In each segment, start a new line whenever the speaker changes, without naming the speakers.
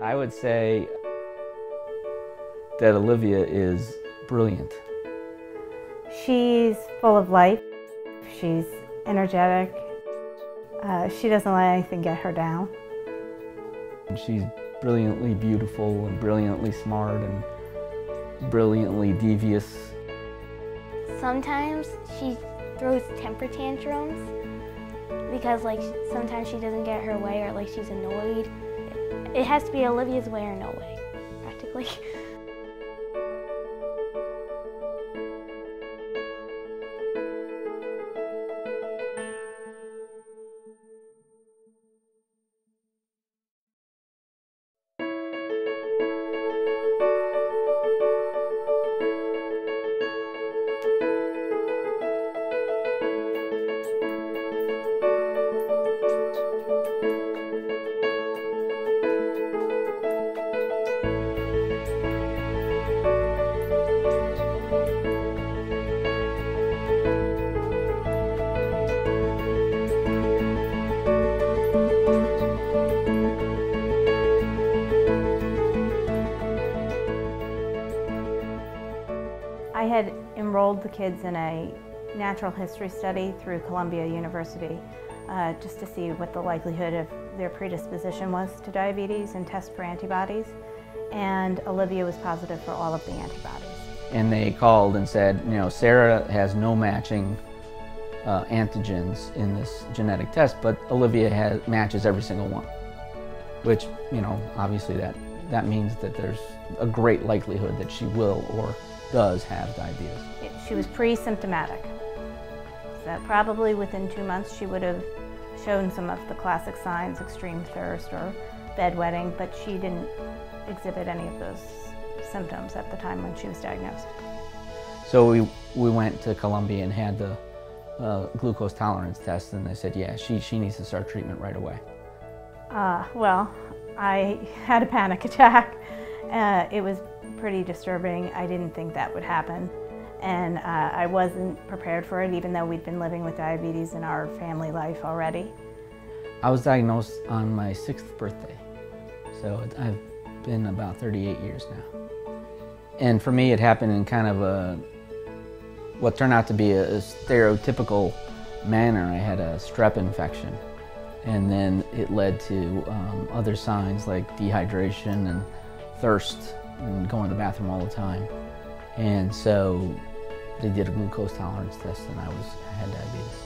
I would say that Olivia is brilliant.
She's full of life. She's energetic. She doesn't let anything get her down.
She's brilliantly beautiful and brilliantly smart and brilliantly devious.
Sometimes she throws temper tantrums because sometimes she doesn't get her way or she's annoyed. It has to be Olivia's way or no way, practically.
I had enrolled the kids in a natural history study through Columbia University just to see what the likelihood of their predisposition was to diabetes and test for antibodies. And Olivia was positive for all of the antibodies.
And they called and said, you know, Sarah has no matching antigens in this genetic test, but Olivia matches every single one. Which, you know, obviously that means that there's a great likelihood that she will or does have diabetes.
She was pre-symptomatic. So probably within 2 months she would have shown some of the classic signs, extreme thirst or bedwetting, but she didn't exhibit any of those symptoms at the time when she was diagnosed.
So we went to Columbia and had the glucose tolerance test, and they said, yeah, she needs to start treatment right away.
Well, I had a panic attack. It was pretty disturbing. I didn't think that would happen. And I wasn't prepared for it, even though we'd been living with diabetes in our family life already.
I was diagnosed on my 6th birthday. So I've been about 38 years now. And for me, it happened in kind of what turned out to be a stereotypical manner. I had a strep infection. And then it led to other signs like dehydration and thirst and going to the bathroom all the time. And so they did a glucose tolerance test and I had diabetes.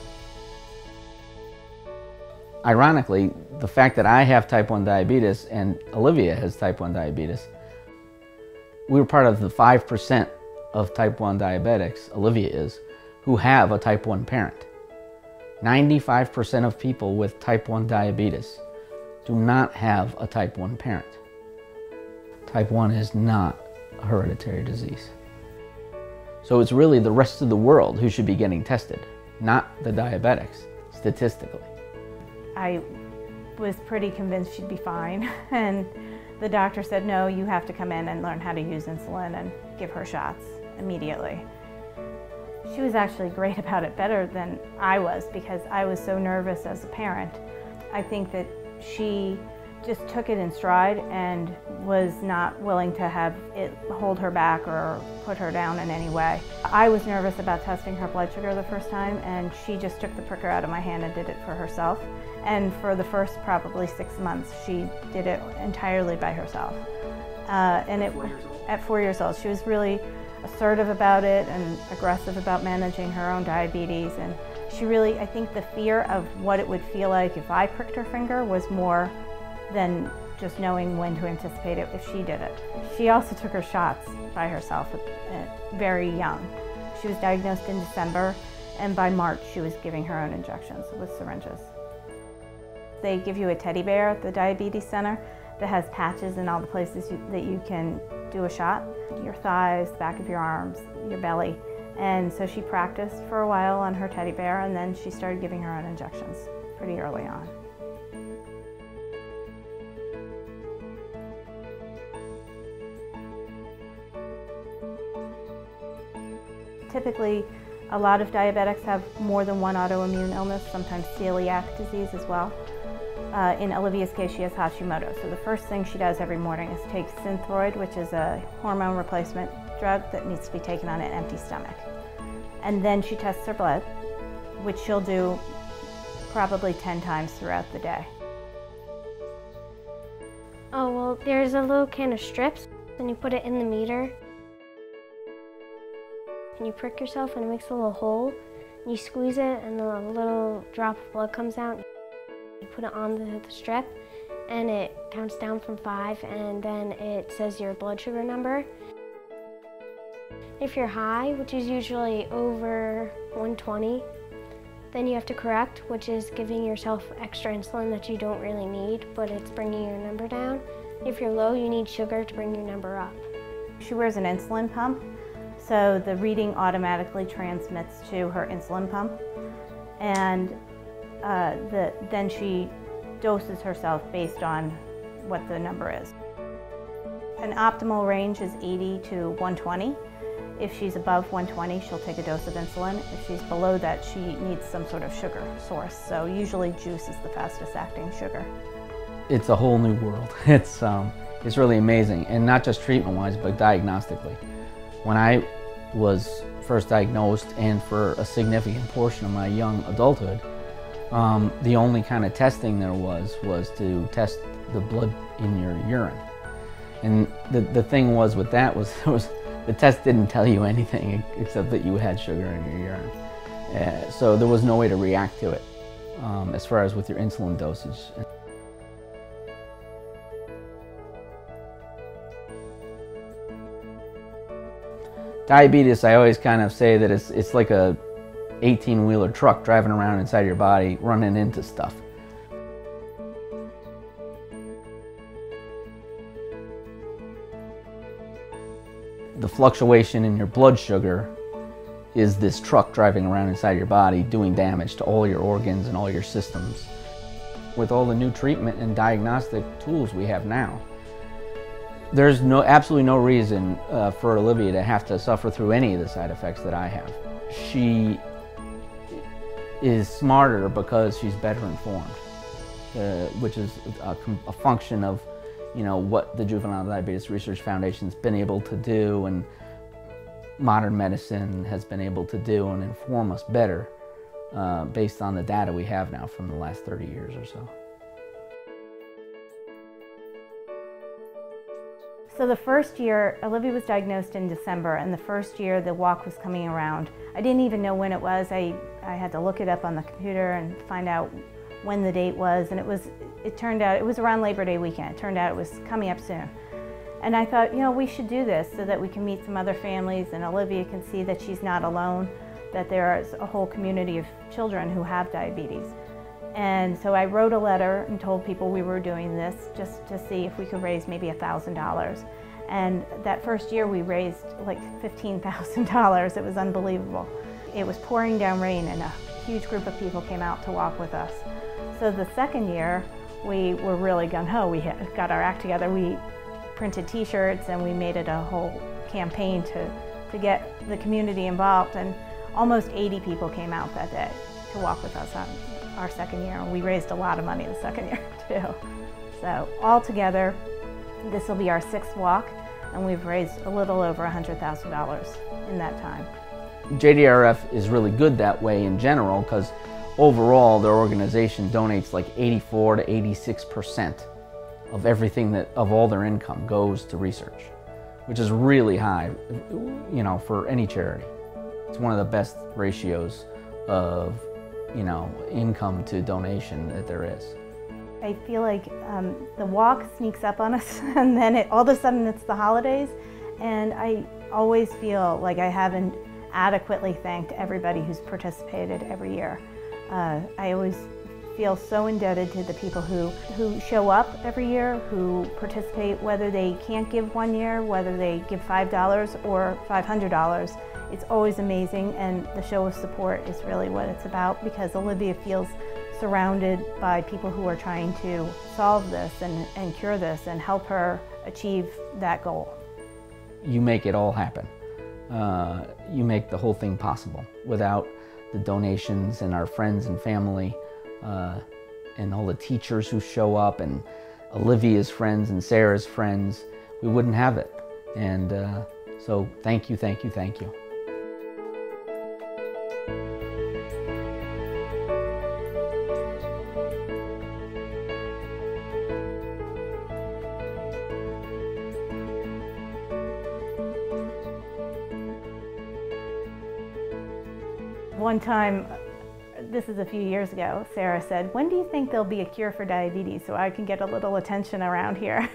Ironically, the fact that I have type 1 diabetes and Olivia has type 1 diabetes, we were part of the 5% of type 1 diabetics, Olivia is, who have a type 1 parent. 95% of people with type 1 diabetes do not have a type 1 parent. Type 1 is not a hereditary disease. So it's really the rest of the world who should be getting tested, not the diabetics, statistically.
I was pretty convinced she'd be fine, and the doctor said, no, you have to come in and learn how to use insulin and give her shots immediately. She was actually great about it, better than I was, because I was so nervous as a parent. I think that she just took it in stride and was not willing to have it hold her back or put her down in any way. I was nervous about testing her blood sugar the first time, and she just took the pricker out of my hand and did it for herself. And for the first probably 6 months, she did it entirely by herself. At 4 years old, she was really assertive about it and aggressive about managing her own diabetes. And she really, I think the fear of what it would feel like if I pricked her finger was more than just knowing when to anticipate it if she did it. She also took her shots by herself very young. She was diagnosed in December, and by March she was giving her own injections with syringes. They give you a teddy bear at the diabetes center that has patches in all the places that you can do a shot. Your thighs, back of your arms, your belly. And so she practiced for a while on her teddy bear, and then she started giving her own injections pretty early on. Typically, a lot of diabetics have more than one autoimmune illness, sometimes celiac disease as well. In Olivia's case, she has Hashimoto. So the first thing she does every morning is take Synthroid, which is a hormone replacement drug that needs to be taken on an empty stomach. And then she tests her blood, which she'll do probably 10 times throughout the day.
Oh, well, there's a little can of strips, and you put it in the meter. And you prick yourself, and it makes a little hole. And you squeeze it, and a little drop of blood comes out. You put it on the strip, and it counts down from 5, and then it says your blood sugar number. If you're high, which is usually over 120, then you have to correct, which is giving yourself extra insulin that you don't really need, but it's bringing your number down. If you're low, you need sugar to bring your number up.
She wears an insulin pump, so the reading automatically transmits to her insulin pump, and then she doses herself based on what the number is. An optimal range is 80 to 120. If she's above 120, she'll take a dose of insulin. If she's below that, she needs some sort of sugar source. So usually juice is the fastest acting sugar.
It's a whole new world. It's really amazing, and not just treatment-wise, but diagnostically. When I was first diagnosed, and for a significant portion of my young adulthood, the only kind of testing there was to test the blood in your urine. And the thing was with that was the test didn't tell you anything except that you had sugar in your urine. So there was no way to react to it as far as with your insulin dosage. Diabetes, I always kind of say that it's like a 18-wheeler truck driving around inside your body, running into stuff. The fluctuation in your blood sugar is this truck driving around inside your body, doing damage to all your organs and all your systems. With all the new treatment and diagnostic tools we have now, there's absolutely no reason for Olivia to have to suffer through any of the side effects that I have. She is smarter because she's better informed, which is a function of what the Juvenile Diabetes Research Foundation's been able to do, and modern medicine has been able to do and inform us better based on the data we have now from the last 30 years or so.
So the first year, Olivia was diagnosed in December, and the first year the walk was coming around. I didn't even know when it was. I had to look it up on the computer and find out when the date was, and it turned out it was around Labor Day weekend. It turned out it was coming up soon. And I thought, we should do this so that we can meet some other families and Olivia can see that she's not alone, that there is a whole community of children who have diabetes. And so I wrote a letter and told people we were doing this just to see if we could raise maybe $1,000. And that first year we raised like $15,000. It was unbelievable. It was pouring down rain and a huge group of people came out to walk with us. So the second year we were really gung-ho. We got our act together. We printed t-shirts and we made it a whole campaign to get the community involved, and almost 80 people came out that day to walk with us on our second year, and we raised a lot of money the second year too. So altogether, this will be our 6th walk, and we've raised a little over $100,000 in that time.
JDRF is really good that way in general because overall their organization donates like 84 to 86% of everything of all their income goes to research, which is really high, for any charity. It's one of the best ratios of income to donation that there is.
I feel like the walk sneaks up on us and then all of a sudden it's the holidays, and I always feel like I haven't adequately thanked everybody who's participated every year. I always feel so indebted to the people who show up every year, who participate, whether they can't give one year, whether they give $5 or $500. It's always amazing, and the show of support is really what it's about, because Olivia feels surrounded by people who are trying to solve this and cure this and help her achieve that goal.
You make it all happen. You make the whole thing possible. Without the donations and our friends and family, and all the teachers who show up and Olivia's friends and Sarah's friends, we wouldn't have it. And so thank you, thank you, thank you.
One time, this is a few years ago, Sarah said, "When do you think there'll be a cure for diabetes so I can get a little attention around here?"